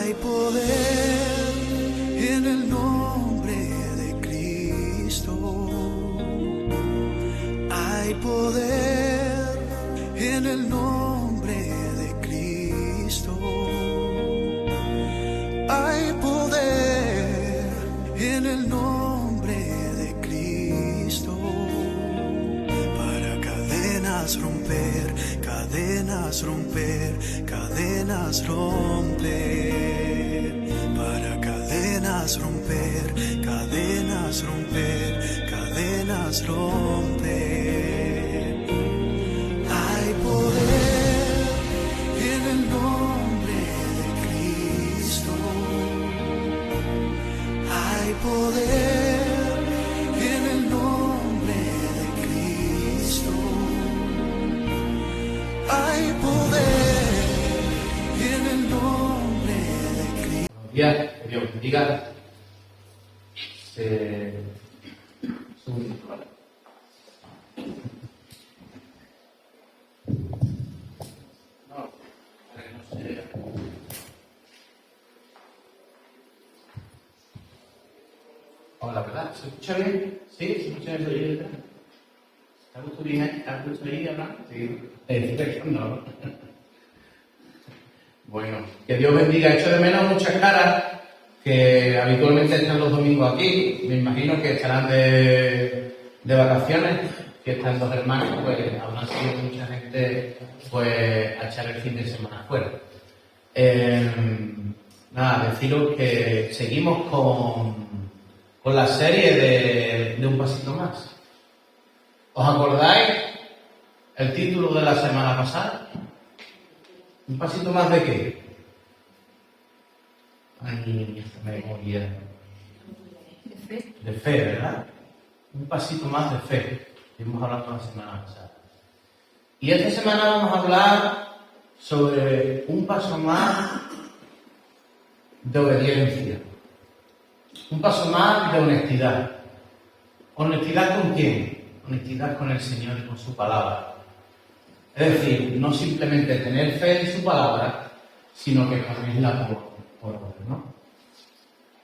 Hay poder en el nombre de Cristo. Hay poder en el nombre de Cristo. Hay poder en el nombre de Cristo. Para cadenas romper, cadenas romper, cadenas romper. Para cadenas romper, cadenas romper, cadenas romper. Hay poder en el nombre de Cristo. Hay poder en el nombre de Cristo. Hay poder en el nombre de Cristo. Buenos días, que Dios bendiga. Hola, ¿verdad? ¿Se escucha bien? ¿Sí? ¿Se escucha bien? ¿Está justo bien ahí? ¿Está justo ahí hablando? Sí. Perfecto, no. Bueno, que Dios bendiga. Echo de menos muchas caras que habitualmente están los domingos aquí. Me imagino que estarán de vacaciones, que están los hermanos, pues habrán sido mucha gente pues a echar el fin de semana fuera. Nada, deciros que seguimos con la serie de Un Pasito Más. ¿Os acordáis el título de la semana pasada? ¿Un pasito más de qué? Ay, esta memoria. De fe, ¿verdad? Un pasito más de fe. Estuvimos hablando la semana pasada. Y esta semana vamos a hablar sobre un paso más de obediencia. Un paso más de honestidad. ¿Honestidad con quién? Honestidad con el Señor y con su palabra. Es decir, no simplemente tener fe en su palabra, sino que ponerla por obra, ¿no?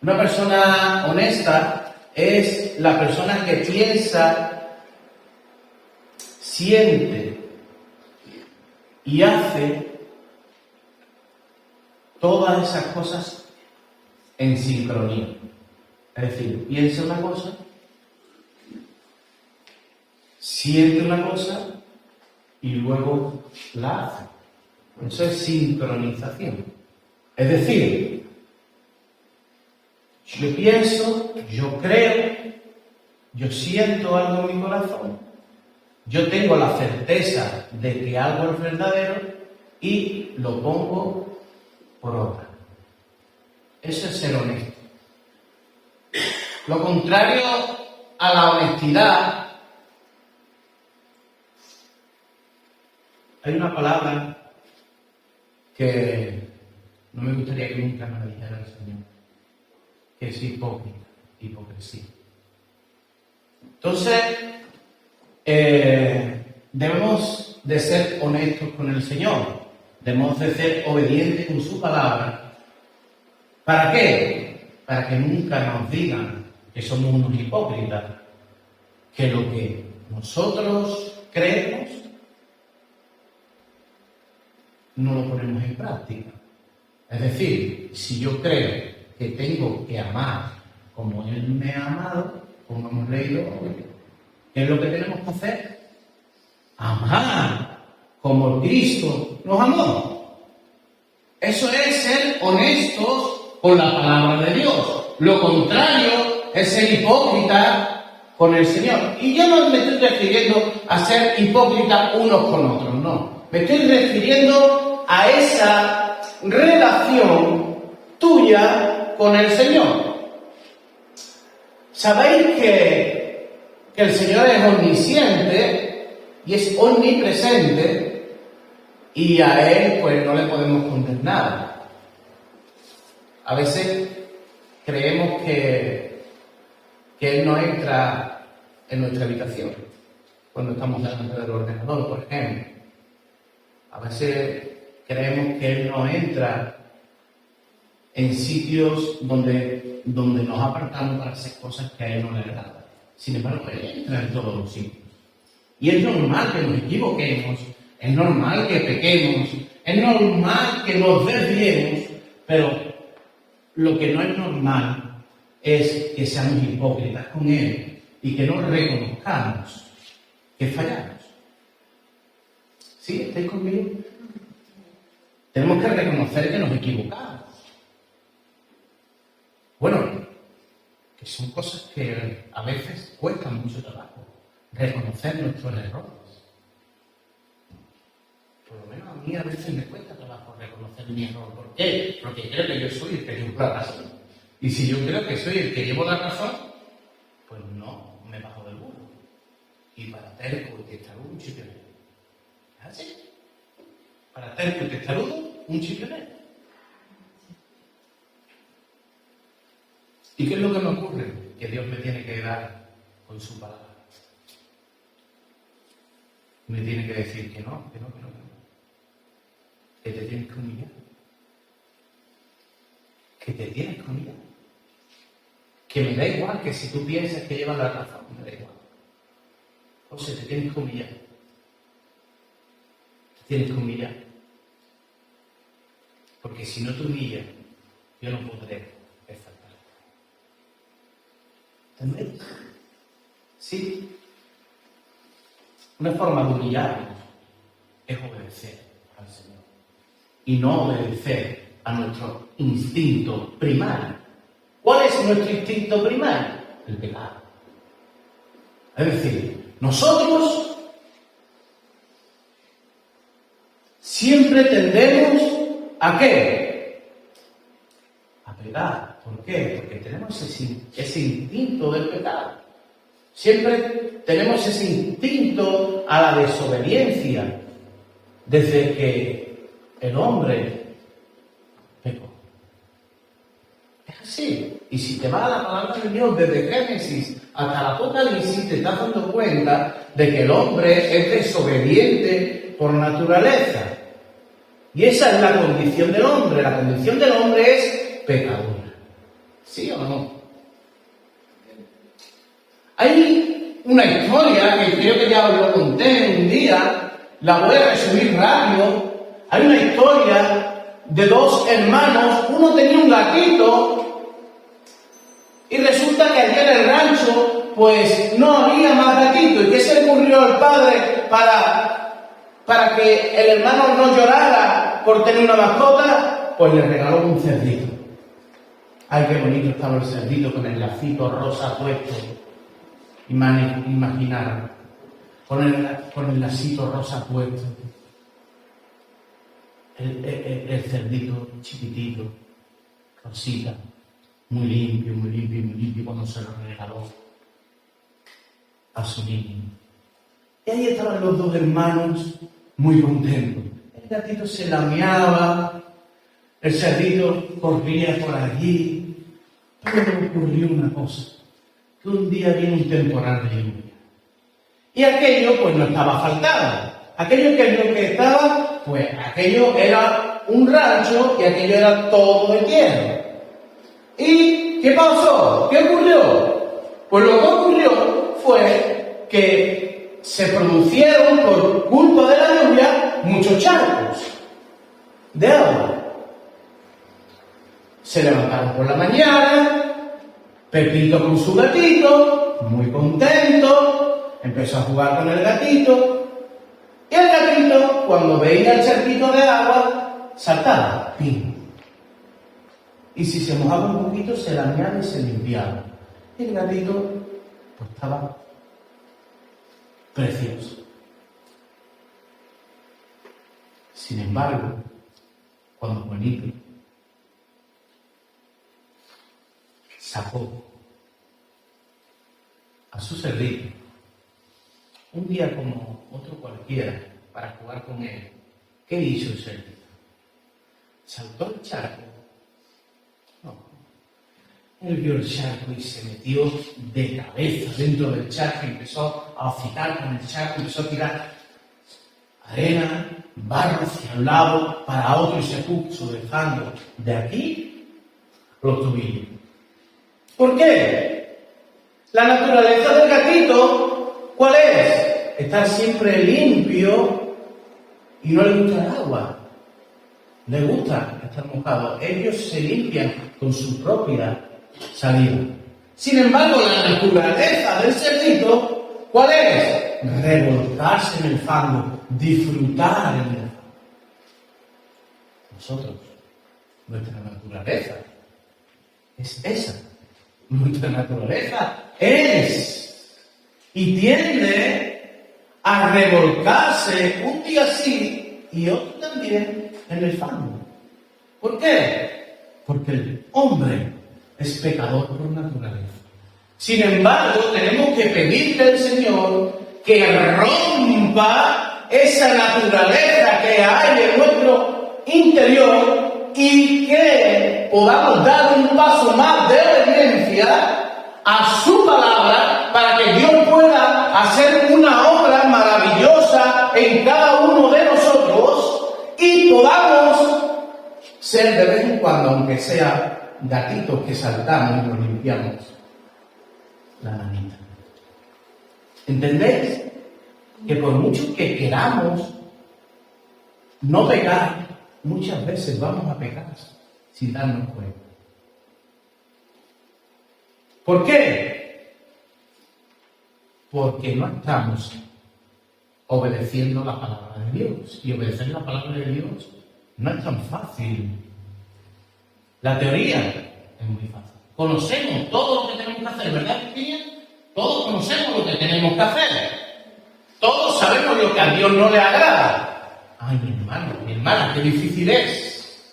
Una persona honesta es la persona que piensa, siente y hace todas esas cosas en sincronía. Es decir, piensa una cosa, siente una cosa y luego la hace. Eso es sincronización. Es decir, yo pienso, yo creo, yo siento algo en mi corazón, yo tengo la certeza de que algo es verdadero y lo pongo por obra. Eso es ser honesto. Lo contrario a la honestidad, hay una palabra que no me gustaría que nunca me dijera el Señor, que es hipocresía. Entonces, debemos de ser honestos con el Señor, debemos de ser obedientes con su palabra. ¿Para qué? Para que nunca nos digan que somos unos hipócritas, que lo que nosotros creemos no lo ponemos en práctica. Es decir, si yo creo que tengo que amar como Él me ha amado, como hemos leído hoy, ¿qué es lo que tenemos que hacer? Amar como Cristo nos amó. Eso es ser honestos con la palabra de Dios. Lo contrario es ser hipócrita con el Señor. Y yo no me estoy refiriendo a ser hipócrita unos con otros, no. Me estoy refiriendo a esa relación tuya con el Señor. Sabéis que el Señor es omnisciente y es omnipresente y a Él pues no le podemos condenar. A veces creemos que Él no entra en nuestra habitación cuando estamos delante del ordenador, por ejemplo. A veces creemos que Él no entra en sitios donde nos apartamos para hacer cosas que a Él no le agradan. Sin embargo, Él entra en todos los sitios. Y es normal que nos equivoquemos, es normal que pequemos, es normal que nos desviemos, pero lo que no es normal es que seamos hipócritas con Él y que no reconozcamos que fallamos. ¿Sí? ¿Estáis conmigo? Tenemos que reconocer que nos equivocamos. Bueno, que son cosas que a veces cuestan mucho trabajo, reconocer nuestros errores. Por lo menos a mí a veces me cuesta trabajo reconocer mi error. ¿Por qué? Porque creo que yo soy el que llevo la razón. Y si yo creo que soy el que llevo la razón, pues no me bajo del burro. Y para terco y testarudo, un chipionero. ¿Es así? Para terco y testarudo, un chipionero. ¿Y qué es lo que me ocurre? Que Dios me tiene que dar con su palabra. Me tiene que decir que no. Que te tienes que humillar. Que te tienes que humillar. Que me da igual que si tú piensas que llevas la razón, me da igual. O sea, te tienes que humillar. Te tienes que humillar. Porque si no te humillas, yo no podré exaltarte. ¿Entendéis? Sí. Una forma de humillarnos es obedecer al Señor. Y no obedecer a nuestro instinto primario. ¿Cuál es nuestro instinto primario? El pecado. Es decir, nosotros siempre tendemos ¿a qué? A pecar. ¿Por qué? Porque tenemos ese instinto del pecado. Siempre tenemos ese instinto a la desobediencia desde que el hombre pecó. Es así. Y si te vas a la palabra de Dios desde Génesis hasta el Apocalipsis, te estás dando cuenta de que el hombre es desobediente por naturaleza. Y esa es la condición del hombre. La condición del hombre es pecadora. ¿Sí o no? Hay una historia que creo que ya os lo conté un día, la voy a resumir rápido. Hay una historia de dos hermanos, uno tenía un gatito y resulta que allí en el rancho pues no había más gatito. ¿Y qué se le ocurrió al padre para que el hermano no llorara por tener una mascota? Pues le regaló un cerdito. Ay, qué bonito estaba el cerdito con el lacito rosa puesto. Imaginaron, con el lacito rosa puesto, el cerdito chiquitito, rosita, muy limpio, cuando se lo regaló a su niño. Y ahí estaban los dos hermanos muy contentos. El gatito se lameaba, el cerdito corría por allí, pero ocurrió una cosa. Que un día vino un temporal de lluvia. Y aquello pues no estaba faltando. Aquello que es lo que estaba, pues aquello era un rancho y aquello era todo de tierra. ¿Y qué pasó? ¿Qué ocurrió? Pues lo que ocurrió fue que se produjeron por culpa de la lluvia muchos charcos de agua. Se levantaron por la mañana, Pepito con su gatito, muy contento, empezó a jugar con el gatito, y el gatito, cuando veía el charquito de agua, saltaba, ¡pim! Y si se mojaba un poquito, se lameaba y se limpiaba. Y el gatito, pues estaba precioso. Sin embargo, cuando Juanito sacó a su cerdito un día como otro cualquiera para jugar con él, ¿qué hizo el cerdito? ¿Saltó el charco? No. Él vio el charco y se metió de cabeza dentro del charco y empezó a hocicar con el charco, empezó a tirar arena, barro hacia un lado, para otro y se puso dejando de aquí los tobillos. ¿Por qué? La naturaleza del gatito, ¿cuál es? Estar siempre limpio y no le gusta el agua. Le gusta estar mojado. Ellos se limpian con su propia salida. Sin embargo, la naturaleza del cerdito, ¿cuál es? Revolcarse en el fango, disfrutar en el fango. Nosotros, nuestra naturaleza es esa. Nuestra naturaleza es y tiende a revolcarse un día sí y otro también en el fango. ¿Por qué? Porque el hombre es pecador por naturaleza. Sin embargo, tenemos que pedirle al Señor que rompa esa naturaleza que hay en nuestro interior y que podamos dar un paso más de obediencia a su palabra para que Dios pueda hacer una obra maravillosa en cada uno de nosotros y podamos ser de vez en cuando, aunque sea gatitos que saltamos y nos limpiamos la manita. ¿Entendéis? Que por mucho que queramos no pecar, muchas veces vamos a pecar sin darnos cuenta. ¿Por qué? Porque no estamos obedeciendo la palabra de Dios. Y obedecer la palabra de Dios no es tan fácil. La teoría es muy fácil. Conocemos todo lo que tenemos que hacer, ¿verdad, Virginia? Todos conocemos lo que tenemos que hacer. Todos sabemos lo que a Dios no le agrada. Ay, mi hermano, mi hermana, qué difícil es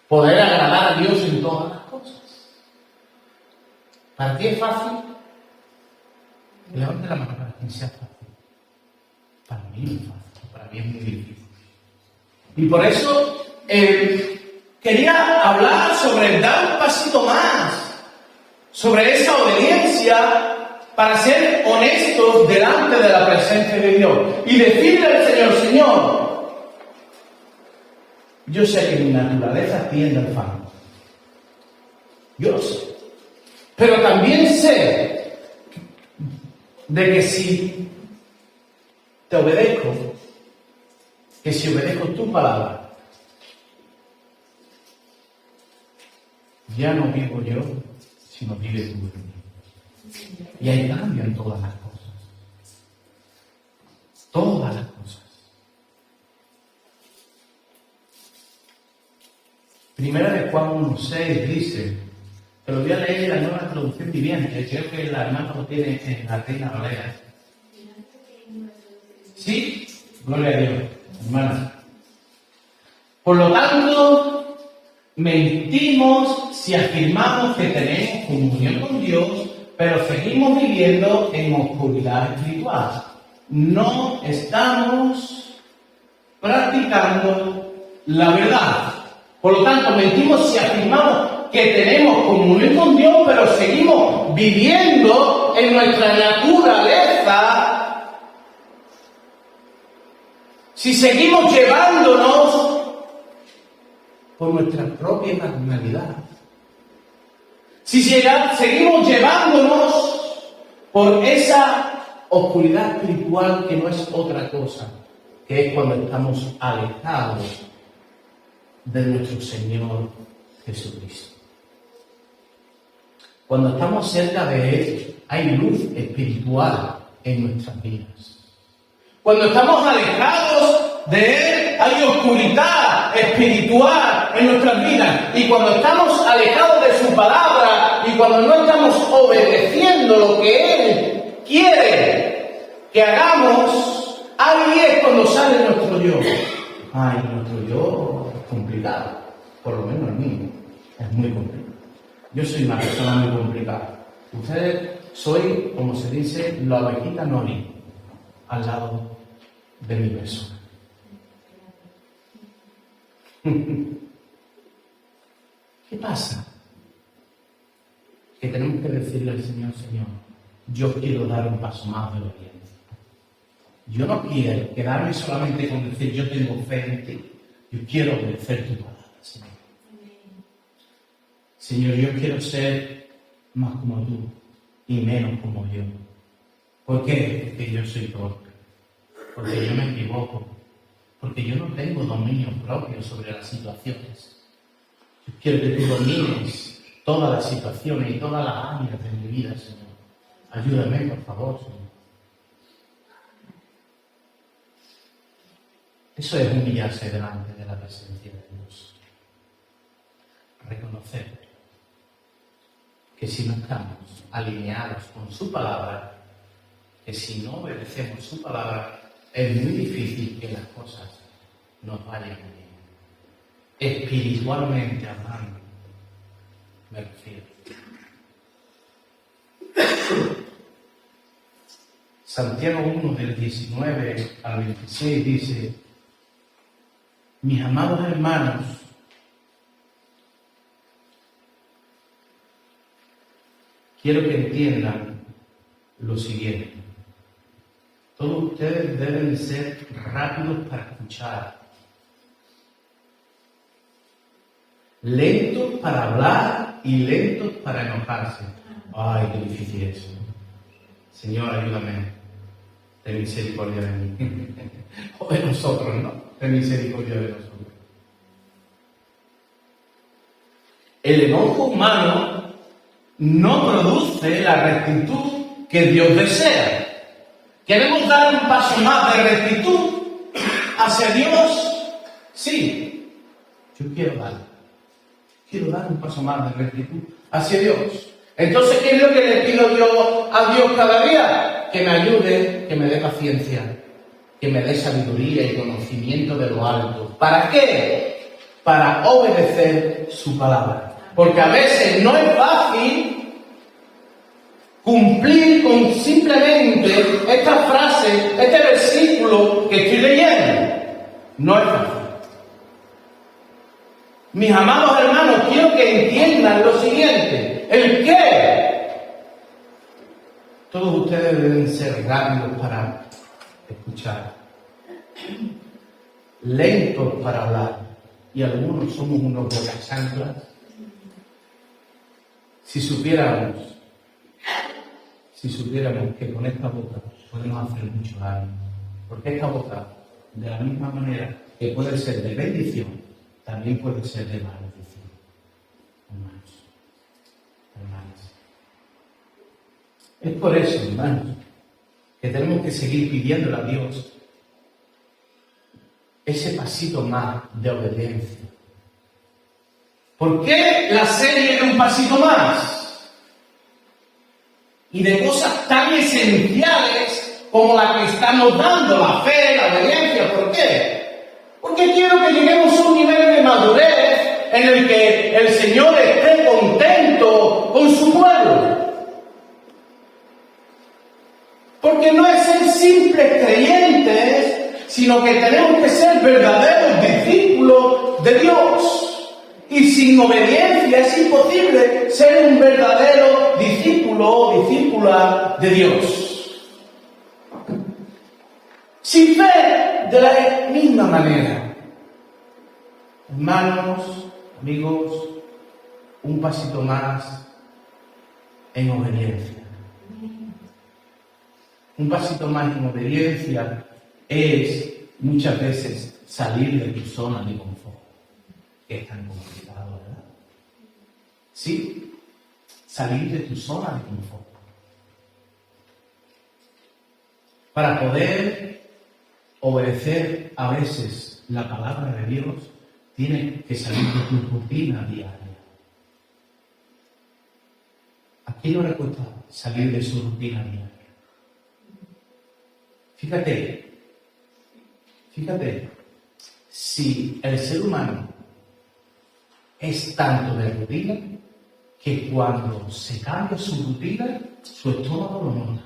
poder agradar a Dios en todas las cosas. ¿Para ti es fácil? Levante la mano para quien sea fácil. Para mí no es fácil, para mí es muy difícil. Y por eso quería hablar sobre dar un pasito más, sobre esa obediencia para ser honestos delante de la presencia de Dios y decirle al Señor, Señor, yo sé que mi naturaleza tiende al fango. Yo lo sé. Pero también sé de que si te obedezco, que si obedezco tu palabra, ya no vivo yo, sino vive tú en mí. Y hay cambio en todas las cosas. Todas las cosas. Primera de Juan 1:6 dice, te lo voy a leer en la Nueva Traducción Viviente, creo que la hermana lo tiene en la Reina Valera. ¿Sí? Gloria a Dios, hermana. Por lo tanto, mentimos si afirmamos que tenemos comunión con Dios, pero seguimos viviendo en oscuridad espiritual. No estamos practicando la verdad. Por lo tanto, mentimos si afirmamos que tenemos comunión con Dios, pero seguimos viviendo en nuestra naturaleza. Si seguimos llevándonos por nuestra propia carnalidad. Si seguimos llevándonos por esa oscuridad espiritual que no es otra cosa, que es cuando estamos alejados de nuestro Señor Jesucristo. Cuando estamos cerca de Él, hay luz espiritual en nuestras vidas. Cuando estamos alejados de Él, hay oscuridad espiritual en nuestras vidas. Y cuando estamos alejados de su palabra y cuando no estamos obedeciendo lo que Él quiere que hagamos, ahí es cuando sale nuestro yo. Ay, nuestro yo es complicado. Por lo menos el mío es muy complicado. Yo soy una persona muy complicada. Ustedes soy, como se dice, la ovejita nori al lado de mi persona. ¿Qué pasa? Que tenemos que decirle al Señor, Señor, yo quiero dar un paso más de obediencia. Yo no quiero quedarme solamente con decir yo tengo fe en ti. Yo quiero obedecer tu palabra, Señor. Señor, yo quiero ser más como tú y menos como yo. ¿Por qué? Porque yo soy torpe, porque yo me equivoco, porque yo no tengo dominio propio sobre las situaciones. Yo quiero que tú domines todas las situaciones y todas las áreas de mi vida, Señor. Ayúdame, por favor, Señor. Eso es humillarse delante de la presencia de Dios. Reconocer que si no estamos alineados con su palabra, que si no obedecemos su palabra, es muy difícil que las cosas nos vayan bien. Espiritualmente hablando, me refiero. Santiago 1, del 19 al 26 dice: mis amados hermanos, quiero que entiendan lo siguiente. Todos ustedes deben ser rápidos para escuchar, lentos para hablar y lentos para enojarse. Ay, qué difícil es eso. Señor, ayúdame. Ten misericordia de mí. O de nosotros, ¿no? Ten misericordia de nosotros. El enojo humano no produce la rectitud que Dios desea. ¿Queremos dar un paso más de rectitud hacia Dios? Sí, yo quiero dar un paso más de rectitud hacia Dios. Entonces, ¿qué es lo que le pido yo a Dios cada día? Que me ayude, que me dé paciencia, que me dé sabiduría y conocimiento de lo alto. ¿Para qué? Para obedecer su palabra. Porque a veces no es fácil cumplir con simplemente esta frase, este versículo que estoy leyendo. No es fácil. Mis amados hermanos, quiero que entiendan lo siguiente. ¿El qué? Todos ustedes deben ser rápidos para escuchar, lentos para hablar, y algunos somos unos bocachanclas. Si supiéramos que con esta boca podemos hacer mucho daño, porque esta boca, de la misma manera que puede ser de bendición, también puede ser de maldición. Hermanos. Es por eso, hermanos, que tenemos que seguir pidiéndole a Dios ese pasito más de obediencia. ¿Por qué la serie de un pasito más? Y de cosas tan esenciales como la que estamos dando, la fe, la obediencia. ¿Por qué? Porque quiero que lleguemos a un nivel de madurez en el que el Señor esté contento con su pueblo. Porque no es ser simples creyentes, sino que tenemos que ser verdaderos discípulos de Dios. Y sin obediencia es imposible ser un verdadero discípulo o discípula de Dios. Sin fe, de la misma manera. Hermanos, amigos, un pasito más en obediencia. Un pasito más en obediencia es muchas veces salir de tu zona de confort, que es tan complicado, ¿verdad? Sí, salir de tu zona de confort. Para poder obedecer a veces la palabra de Dios, tienes que salir de tu rutina diaria. ¿A quién no le cuesta salir de su rutina diaria? Fíjate, si el ser humano es tanto de rutina que cuando se cambia su rutina, su estómago lo nota.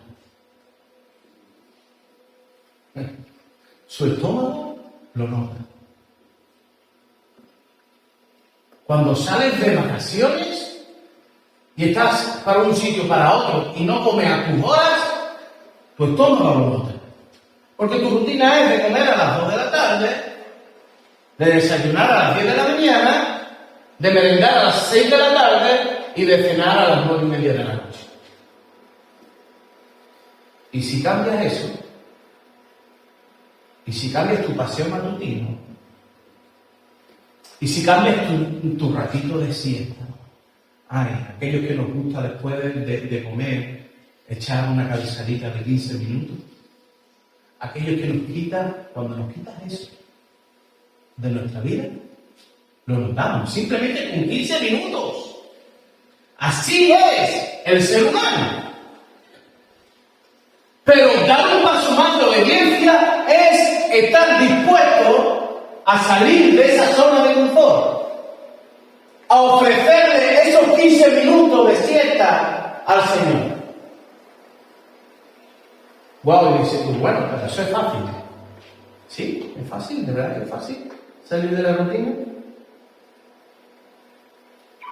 Su estómago lo nota. Cuando sales de vacaciones y estás para un sitio para otro y no comes a tus horas, tu estómago lo nota. Porque tu rutina es de comer a las 2 de la tarde, de desayunar a las 10 de la mañana de merendar a las 6 de la tarde y de cenar a las 9:30 de la noche. Y si cambias eso, y si cambias tu paseo matutino, y si cambias tu ratito de siesta, aquello que nos gusta después de comer, echar una cabezadita de 15 minutos, aquello que nos quita, cuando nos quitas eso de nuestra vida, lo notamos, simplemente con 15 minutos. Así es el ser humano. Pero dar un paso más de obediencia es estar dispuesto a salir de esa zona de confort, a ofrecerle esos 15 minutos de siesta al Señor. Wow, y dices tú, bueno, pero eso es fácil. Sí, es fácil, de verdad que es fácil salir de la rutina.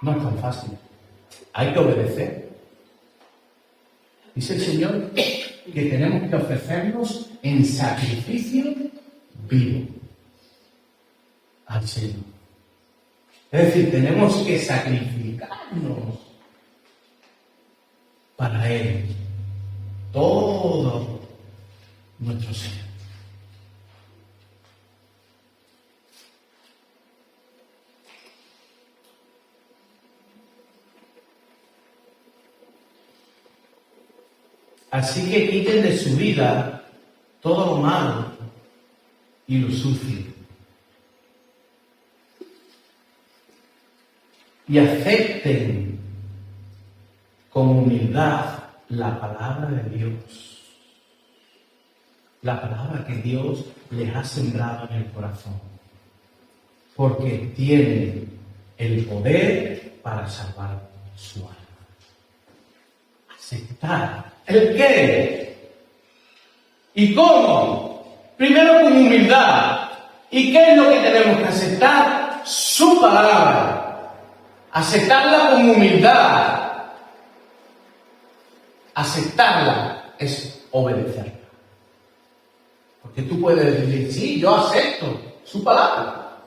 No es tan fácil. Hay que obedecer. Dice el Señor que tenemos que ofrecernos en sacrificio vivo al Señor. Es decir, tenemos que sacrificarnos para Él. Todo nuestro ser. Así que quiten de su vida todo lo malo y lo sucio. Y acepten con humildad la palabra de Dios. La palabra que Dios les ha sembrado en el corazón. Porque tienen el poder para salvar su alma. Aceptar. ¿El qué? ¿Y cómo? Primero con humildad. ¿Y qué es lo que tenemos que aceptar? Su palabra. Aceptarla con humildad. Aceptarla es obedecerla. Porque tú puedes decir, sí, yo acepto su palabra.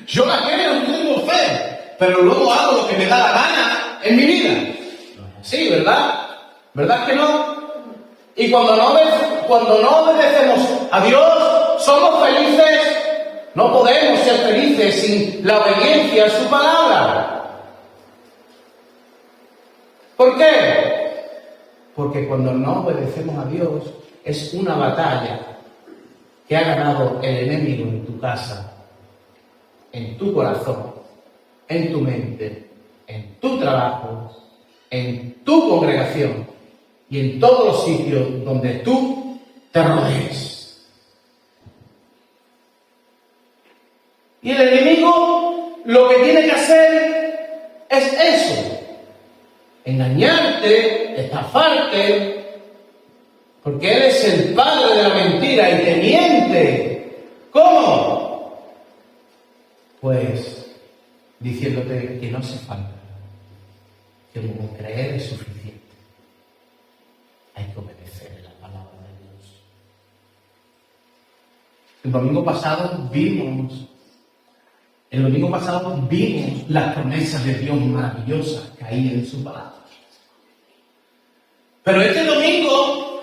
Yo la creo, tengo fe. Pero luego hago lo que me da la gana en mi vida. No es así, ¿verdad? ¿Verdad que no? Y cuando no obedecemos a Dios, somos felices. No podemos ser felices sin la obediencia a su palabra. ¿Por qué? Porque cuando no obedecemos a Dios, es una batalla que ha ganado el enemigo en tu casa, en tu corazón, en tu mente, en tu trabajo, en tu congregación y en todos los sitios donde tú te rodees. Y el enemigo lo que tiene que hacer es eso. Engañarte, estafarte, porque él es el padre de la mentira y te miente. ¿Cómo? Pues diciéndote que no hace falta, que con creer es suficiente. Hay que obedecer la palabra de Dios. El domingo pasado vimos las promesas de Dios maravillosas que hay en su palabra. Pero este domingo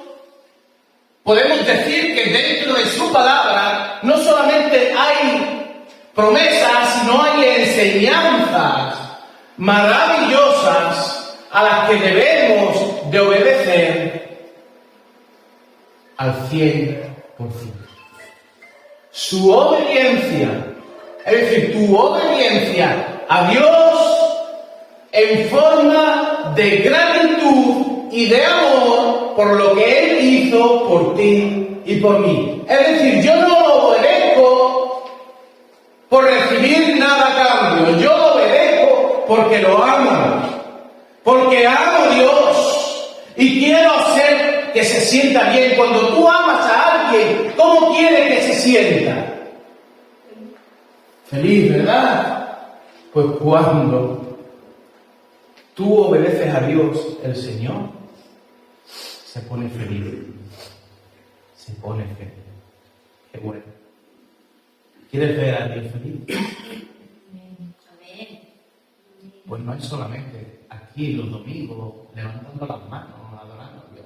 podemos decir que dentro de su palabra no solamente hay promesas, sino hay enseñanzas maravillosas a las que debemos de obedecer al 100%. Su obediencia, es decir, tu obediencia a Dios en forma de gratitud y de amor por lo que Él hizo por ti y por mí. Es decir, yo no lo obedezco por recibir nada a cambio, yo lo obedezco porque lo amo, porque amo a Dios y quiero hacer que se sienta bien. Cuando tú amas a alguien, ¿cómo quieres que se sienta? Feliz, ¿verdad? Pues cuando tú obedeces a Dios, el Señor se pone feliz. Se pone feliz. Qué bueno. ¿Quieres ver a Dios feliz? Amén. Pues no es solamente aquí los domingos levantando las manos, adorando a Dios.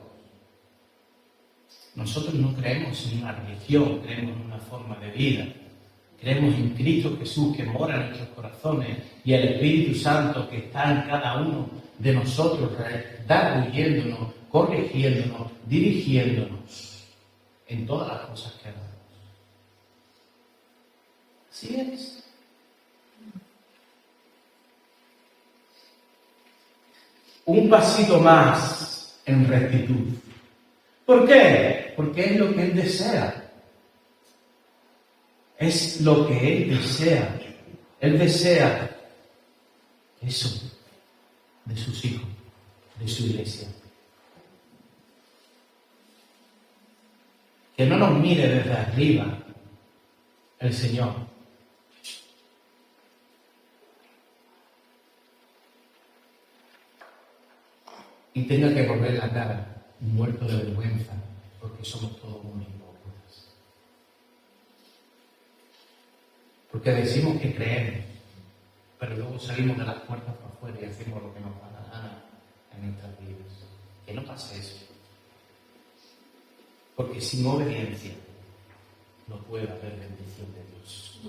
Nosotros no creemos en una religión, creemos en una forma de vida. Creemos en Cristo Jesús que mora en nuestros corazones y el Espíritu Santo que está en cada uno de nosotros, redarguyéndonos, corrigiéndonos, dirigiéndonos en todas las cosas que hagamos. Así es. Un pasito más en rectitud. ¿Por qué? Porque es lo que Él desea. Es lo que Él desea. Él desea eso de sus hijos, de su iglesia. Que no nos mire desde arriba el Señor. Y tenga que volver la cara, muerto de vergüenza, porque somos todos muy hipócritas. Porque decimos que creemos, pero luego salimos de las puertas para afuera y hacemos lo que nos da la gana en nuestras vidas. Que no pase eso. Porque sin obediencia no puede haber bendición de Dios.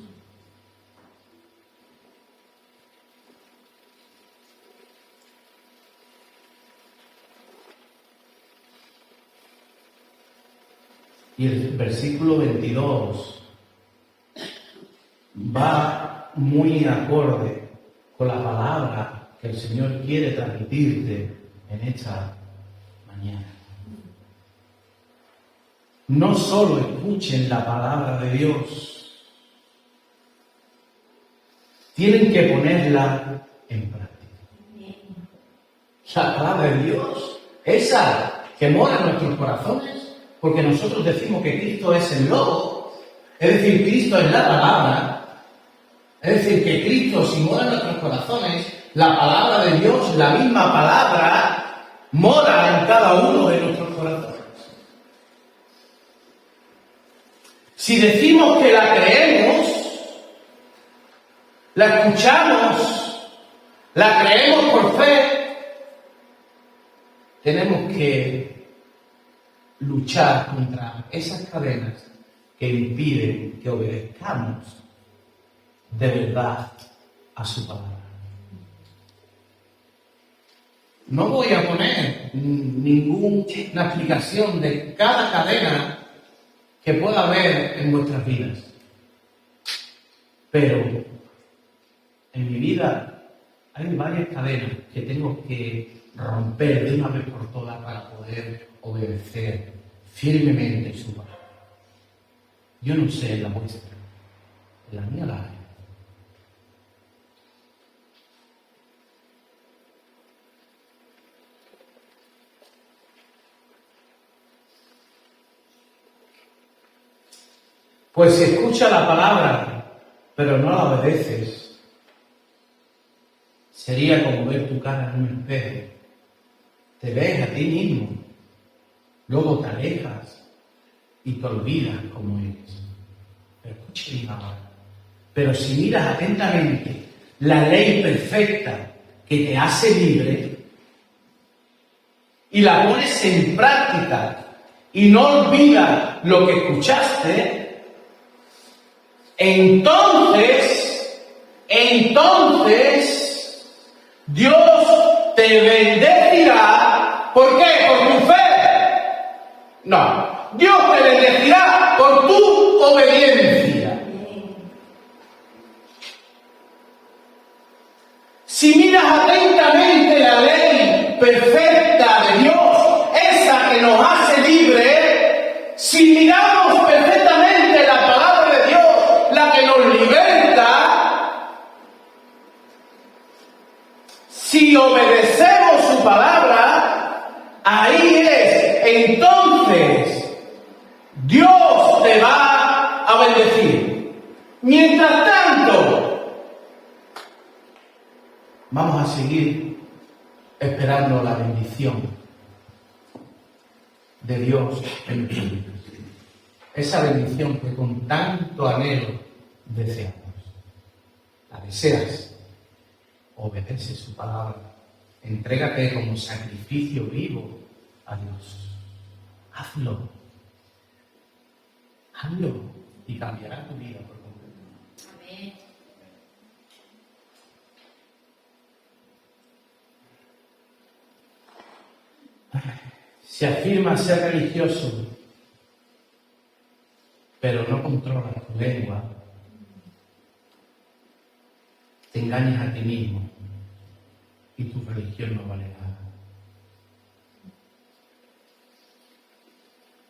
Y el versículo 22 va muy acorde con la palabra que el Señor quiere transmitirte en esta mañana. No solo escuchen la palabra de Dios, tienen que ponerla en práctica. La palabra de Dios, esa que mora en nuestros corazones, porque nosotros decimos que Cristo es el Logo, es decir, Cristo es la palabra, es decir, que Cristo, si mora en nuestros corazones, la palabra de Dios, la misma palabra, mora en cada uno de nuestros corazones. Si decimos que la creemos, la escuchamos, la creemos por fe, tenemos que luchar contra esas cadenas que impiden que obedezcamos de verdad a su palabra. No voy a poner ninguna explicación de cada cadena que pueda haber en vuestras vidas. Pero en mi vida hay varias cadenas que tengo que romper de una vez por todas para poder obedecer firmemente su palabra. Yo no sé la vuestra, la mía la hay. Pues si escuchas la palabra, pero no la obedeces, sería como ver tu cara en un espejo. Te ves a ti mismo, luego te alejas y te olvidas cómo eres. Pero escucha bien ahora. Pero si miras atentamente la ley perfecta que te hace libre y la pones en práctica y no olvidas lo que escuchaste, entonces Dios te bendecirá. ¿Por qué? ¿Por tu fe? No. Dios te bendecirá por tu obediencia. Si miras atentamente la ley perfecta de Dios, esa que nos hace libre, si miramos perfectamente la palabra de Dios, la que nos liberta, si obedecemos su palabra, ahí es, entonces Dios te va a bendecir. Mientras tanto, vamos a seguir esperando la bendición de Dios en nuestras vidas. Esa bendición que con tanto anhelo deseamos. La deseas. obedece su palabra. Entrégate como sacrificio vivo a Dios. Hazlo. Hazlo y cambiará tu vida por completo. Amén. Se afirma ser religioso, pero no controlas tu lengua, te engañas a ti mismo y tu religión no vale nada.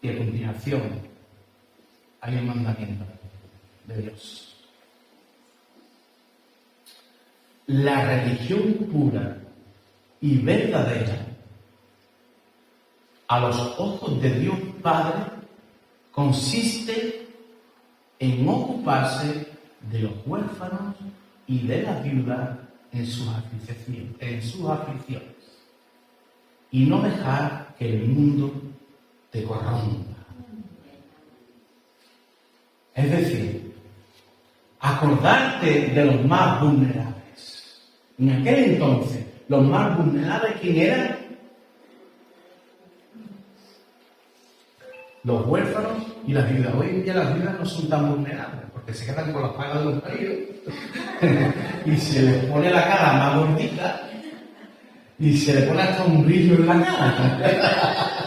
Y a continuación hay un mandamiento de Dios. La religión pura y verdadera a los ojos de Dios Padre consiste en ocuparse de los huérfanos y de las viudas en sus aflicciones y no dejar que el mundo te corrompa. Es decir, acordarte de los más vulnerables. En aquel entonces, los más vulnerables, ¿quién eran? Los huérfanos y las viudas. Hoy en día las viudas no son tan vulnerables porque se quedan con las pagas de los maridos y se les pone la cara más gordita y se le pone hasta un brillo en la cara.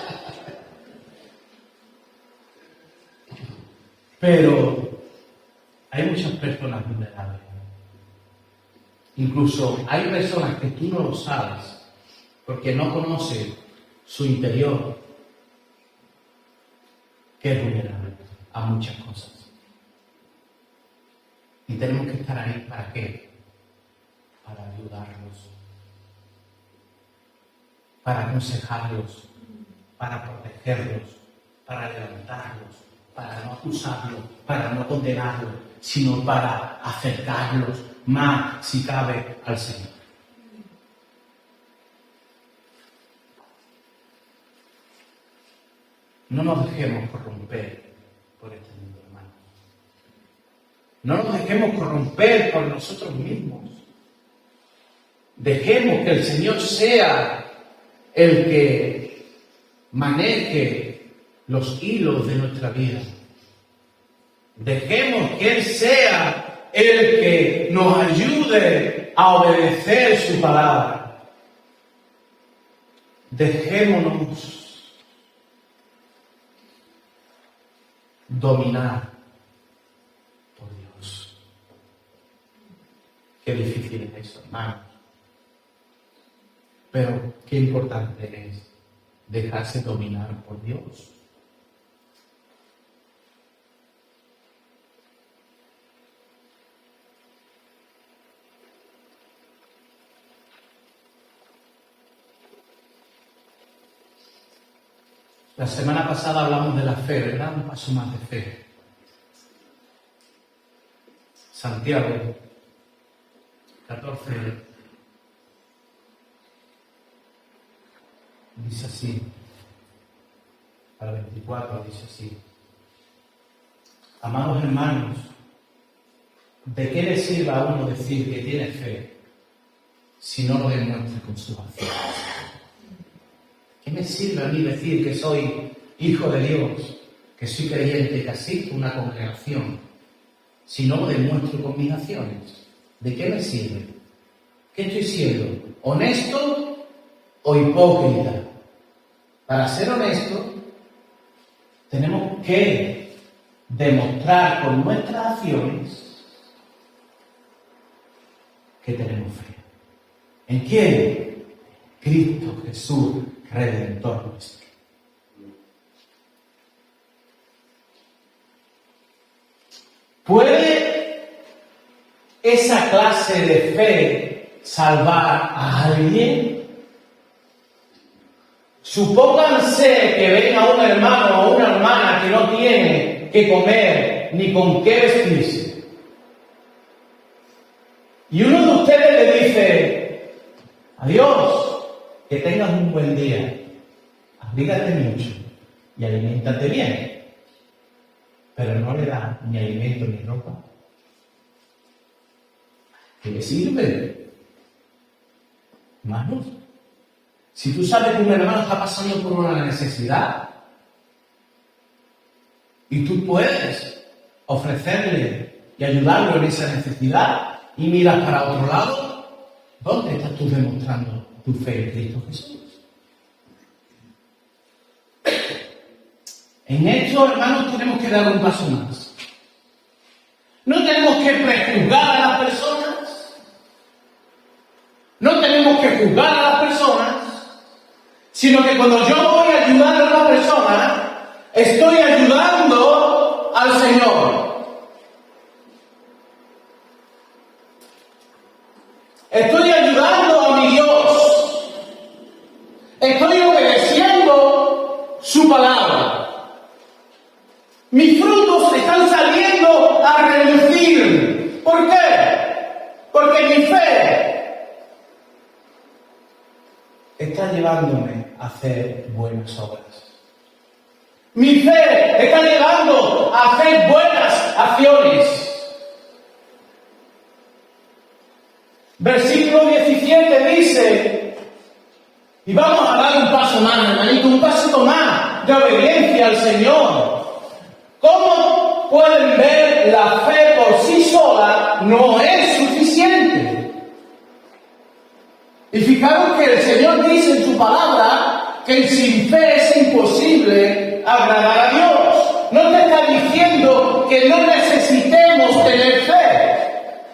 Pero hay muchas personas vulnerables. Incluso hay personas que tú no lo sabes porque no conoces su interior, que es vulnerable a muchas cosas. Y tenemos que estar ahí, ¿para qué? Para ayudarlos, para aconsejarlos, para protegerlos, para levantarlos, para no acusarlos, para no condenarlos, sino para acercarlos más, si cabe, al Señor. No nos dejemos corromper por este mundo, hermanos. No nos dejemos corromper por nosotros mismos. Dejemos que el Señor sea el que maneje los hilos de nuestra vida. Dejemos que Él sea el que nos ayude a obedecer su palabra. Dejémonos dominar por Dios. Qué difícil es eso, hermanos. Pero qué importante es dejarse dominar por Dios. La semana pasada hablamos de la fe, ¿verdad? Un paso más de fe. Santiago 14 dice así, al 24 dice así: amados hermanos, ¿de qué le sirve a uno decir que tiene fe si no lo demuestra con sus acciones? ¿Qué me sirve a mí decir que soy hijo de Dios, que soy creyente, que asisto a una congregación, si no lo demuestro con mis acciones? ¿De qué me sirve? ¿Qué estoy siendo? ¿Honesto o hipócrita? Para ser honesto, tenemos que demostrar con nuestras acciones que tenemos fe. ¿En quién? Cristo Jesús, Redentor nuestro. ¿Puede esa clase de fe salvar a alguien? Supónganse que venga un hermano o una hermana que no tiene que comer ni con qué vestirse. Y uno de ustedes le dice: adiós, que tengas un buen día, abrígate mucho y aliméntate bien. Pero no le da ni alimento ni ropa. ¿Qué le sirve? hermanos, si tú sabes que un hermano está pasando por una necesidad y tú puedes ofrecerle y ayudarlo en esa necesidad y miras para otro lado, ¿dónde estás tú demostrando tu fe en Cristo Jesús? En esto, hermanos, tenemos que dar un paso más. No tenemos que prejuzgar a las personas. No tenemos que juzgar a las personas, sino que cuando yo voy a ayudar a una persona, estoy ayudando al Señor. Estoy ayudando a mi Dios. Estoy obedeciendo su palabra. Mis frutos están saliendo a relucir. ¿Por qué? Porque mi fe está llevándome a hacer buenas obras. Mi fe está llevando a hacer buenas acciones. Versículo 17 dice, y vamos a dar un paso más, hermanito, un pasito más de obediencia al Señor. Como pueden ver, la fe por sí sola no es suficiente. Y fijaros que el Señor dice en su palabra que sin fe es imposible agradar a Dios. No te está diciendo que no necesitemos tener fe.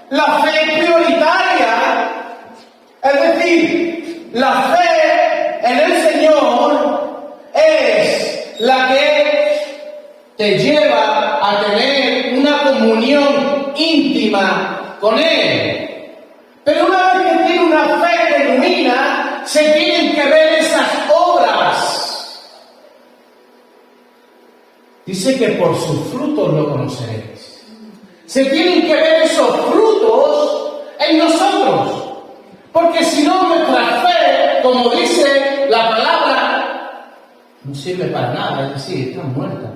La fe es prioritaria. Es decir, la fe en el Señor es la que te lleva a tener una comunión íntima con Él. Pero una vez que tiene una fe genuina, se tienen que ver esas obras. Dice que por sus frutos lo conoceréis. Se tienen que ver esos frutos en nosotros. Porque si no, nuestra fe, como dice la palabra, no sirve para nada, es decir, está muerta.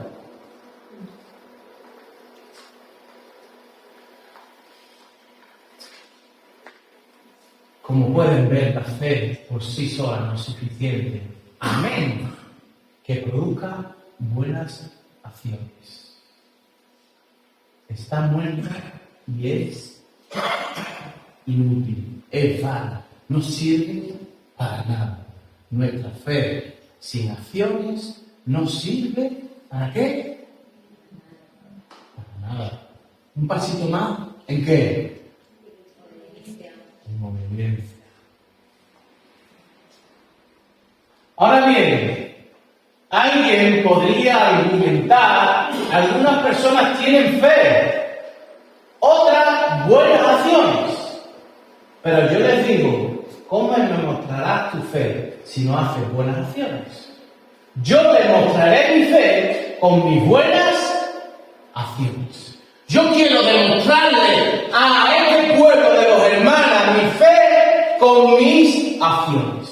Como pueden ver, la fe por sí sola no es suficiente, a menos que produzca buenas acciones. Está muerta y es inútil, es vana, no sirve para nada. Nuestra fe sin acciones no sirve ¿para qué? Para nada. Un pasito más, ¿en qué? En obediencia. Ahora bien, alguien podría argumentar, algunas personas tienen fe, otras buenas acciones. Pero yo les digo, ¿cómo me mostrarás tu fe si no haces buenas acciones? Yo te mostraré mi fe con mis buenas acciones. Yo quiero demostrarle a este pueblo de los hermanos mi fe con mis acciones.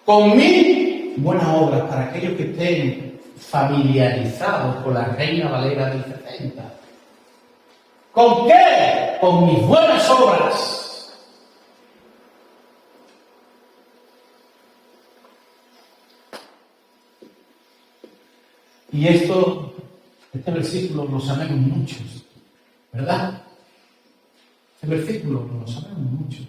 Con mis buenas obras, para aquellos que estén familiarizados con la Reina Valera del 70. ¿Con qué? Con mis buenas obras. Y este versículo lo sabemos muchos, ¿verdad? Este versículo lo sabemos muchos.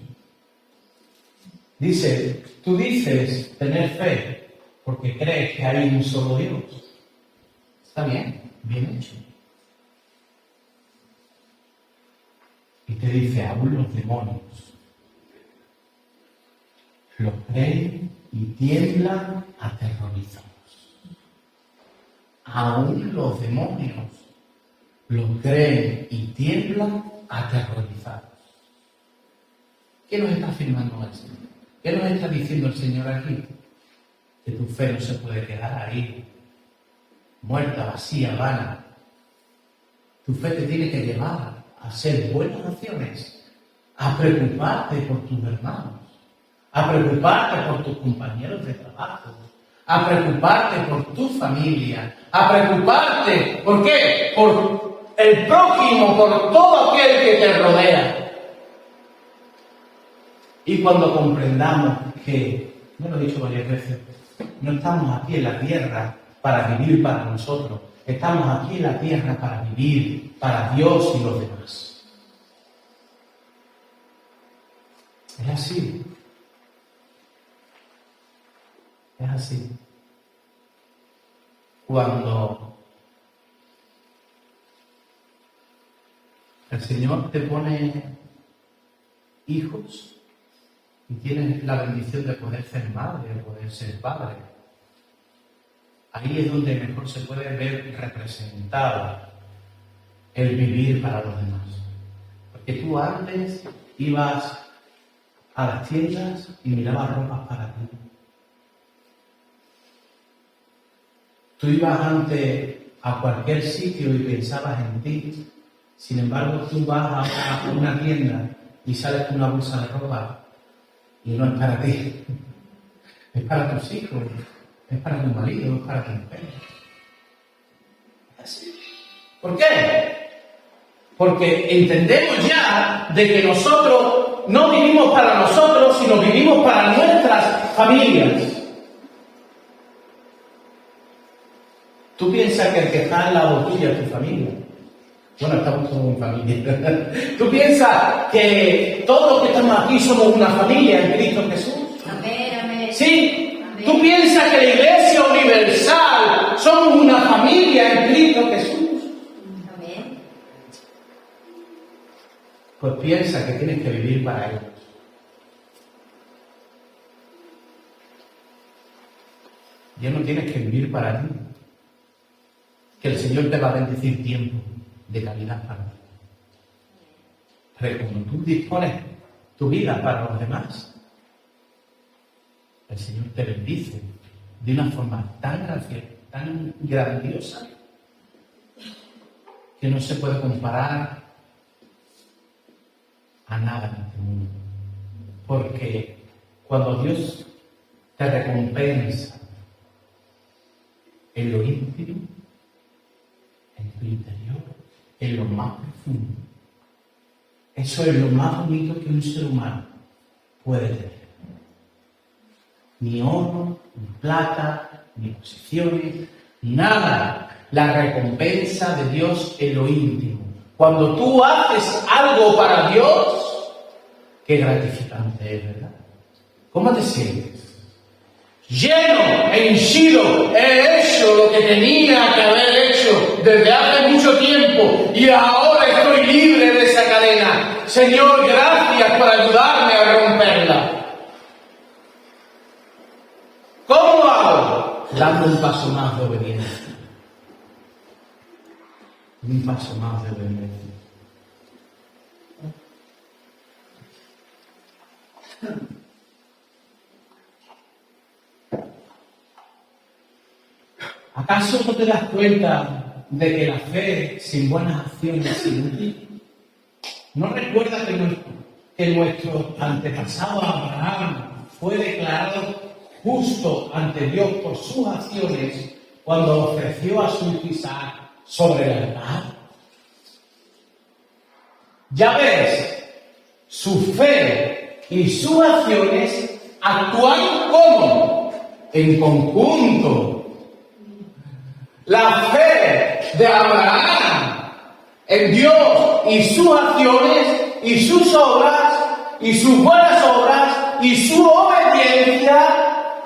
Dice, tú dices tener fe porque crees que hay un solo Dios. Está bien, bien hecho. Y te dice, aún los demonios lo creen y tiemblan aterrorizados. Aún los demonios lo creen y tiemblan aterrorizados. ¿Qué nos está afirmando el Señor? ¿Qué nos está diciendo el Señor aquí? Que tu fe no se puede quedar ahí, muerta, vacía, vana. Tu fe te tiene que llevar a hacer buenas acciones, a preocuparte por tus hermanos, a preocuparte por tus compañeros de trabajo, a preocuparte por tu familia, a preocuparte, ¿por qué? Por el prójimo, por todo aquel que te rodea. Y cuando comprendamos que, ya lo he dicho varias veces, no estamos aquí en la tierra para vivir para nosotros, estamos aquí en la tierra para vivir para Dios y los demás. Es así. Es así. Cuando el Señor te pone hijos y tienes la bendición de poder ser madre, de poder ser padre, ahí es donde mejor se puede ver representado el vivir para los demás. Porque tú antes ibas a las tiendas y mirabas ropas para ti. Tú ibas antes a cualquier sitio y pensabas en ti. Sin embargo, tú vas a una tienda y sales con una bolsa de ropa y no es para ti. Es para tus hijos, es para tu marido, es para tu mujer. Así. ¿Por qué? Porque entendemos ya de que nosotros no vivimos para nosotros, sino vivimos para nuestras familias. Tú piensas que el que está al lado tuyo es tu familia. Bueno, estamos todos en familia. Tú piensas que todos los que estamos aquí somos una familia en Cristo Jesús. Amén, amén. Sí. Amén. Tú piensas que la Iglesia Universal somos una familia en Cristo Jesús. Amén. Pues piensa que tienes que vivir para ellos. Ya no tienes que vivir para ti. Que el Señor te va a bendecir tiempo de calidad para ti. Pero cuando tú dispones tu vida para los demás, el Señor te bendice de una forma tan grandiosa, que no se puede comparar a nada en este mundo. Porque cuando Dios te recompensa en lo íntimo, en tu interior, en lo más profundo, eso es lo más bonito que un ser humano puede tener. Ni oro, ni plata, ni posesiones, nada. La recompensa de Dios en lo íntimo. Cuando tú haces algo para Dios, qué gratificante es, ¿verdad? ¿Cómo te sientes? Lleno, henchido, he hecho lo que tenía que haber hecho desde hace mucho tiempo y ahora estoy libre de esa cadena. Señor, gracias por ayudarme a romperla. ¿Cómo lo hago? Dando un paso más de obediencia. Un paso más de obediencia. ¿Acaso no te das cuenta de que la fe sin buenas acciones es inútil? ¿No recuerdas que nuestro antepasado Abraham fue declarado justo ante Dios por sus acciones cuando ofreció a su hijo Isaac sobre el altar? Ya ves, su fe y sus acciones actúan como en conjunto. La fe de Abraham en Dios y sus acciones y sus obras y sus buenas obras y su obediencia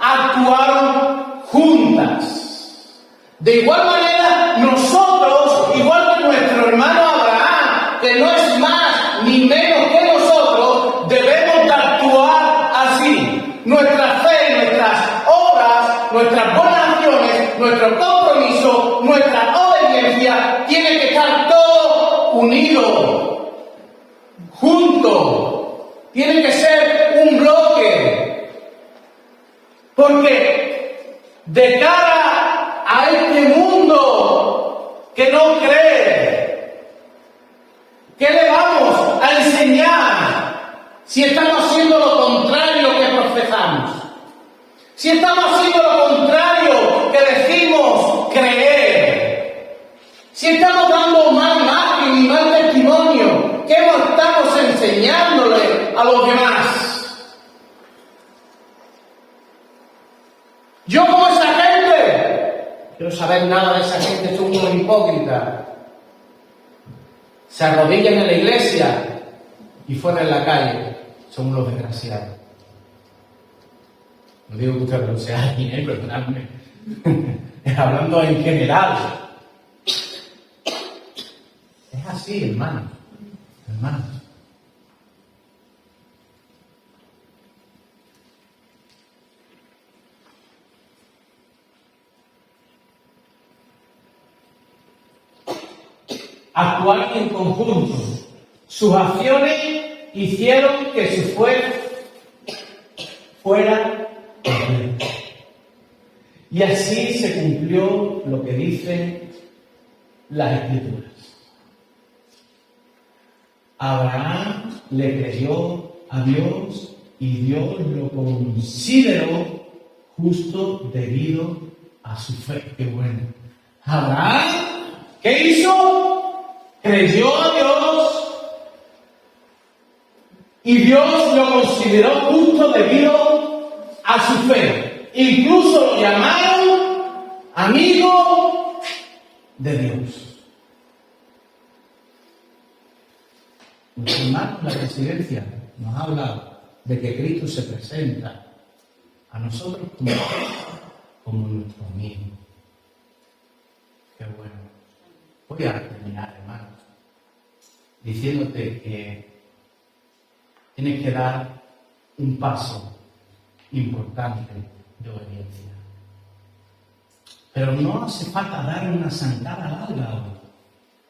actuaron juntas. De igual manera, nosotros, igual que nuestro hermano Abraham, que no es más ni menos que nosotros, debemos de actuar así. Nuestra fe, nuestras obras, nuestras buenas acciones, nuestro compromiso, nuestra obediencia, tiene que estar todo unido, junto. Tiene que ser un bloque. Porque de cara a este mundo que no cree, ¿qué le vamos a enseñar si estamos haciendo lo contrario que profesamos? Si estamos haciendo lo contrario que decimos creer, si estamos dando mal imagen y mal testimonio, ¿qué estamos enseñándole a los demás? Yo como esa gente, quiero saber nada de esa gente, son unos hipócritas. Se arrodillan en la iglesia y fuera en la calle, son unos desgraciados. No digo que ustedes lo sean, perdonadme. Hablando en general. Es así, hermano. Hermano. Actuaron en conjunto. Sus acciones hicieron que su fe fuera completa. Y así se cumplió lo que dicen las Escrituras. Abraham le creyó a Dios y Dios lo consideró justo debido a su fe. ¡Qué bueno! Abraham, ¿qué hizo? Creyó a Dios y Dios lo consideró justo debido a su fe. Incluso lo llamaron amigo de Dios. Nuestro hermano en la presidencia nos ha hablado de que Cristo se presenta a nosotros como nuestro amigo. Qué bueno. Voy a terminar, hermano, diciéndote que tienes que dar un paso importante de obediencia. Pero no hace falta dar una zancada larga ahora.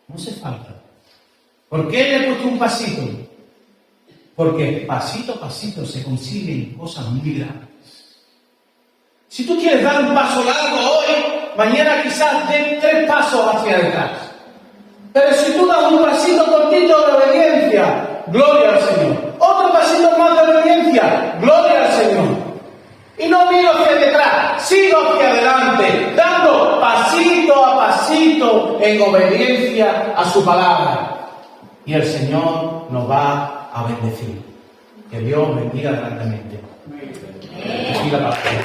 No hace falta. ¿Por qué le he puesto un pasito? Porque pasito a pasito se consiguen cosas muy grandes. Si tú quieres dar un paso largo hoy, mañana quizás den 3 pasos hacia detrás. Pero si tú das un pasito cortito de obediencia, gloria al Señor. Otro pasito más de obediencia, gloria al Señor. Y no miro hacia detrás, sigo hacia adelante, dando pasito a pasito en obediencia a su palabra. Y el Señor nos va a bendecir. Que Dios bendiga grandemente. Bendiga la palabra.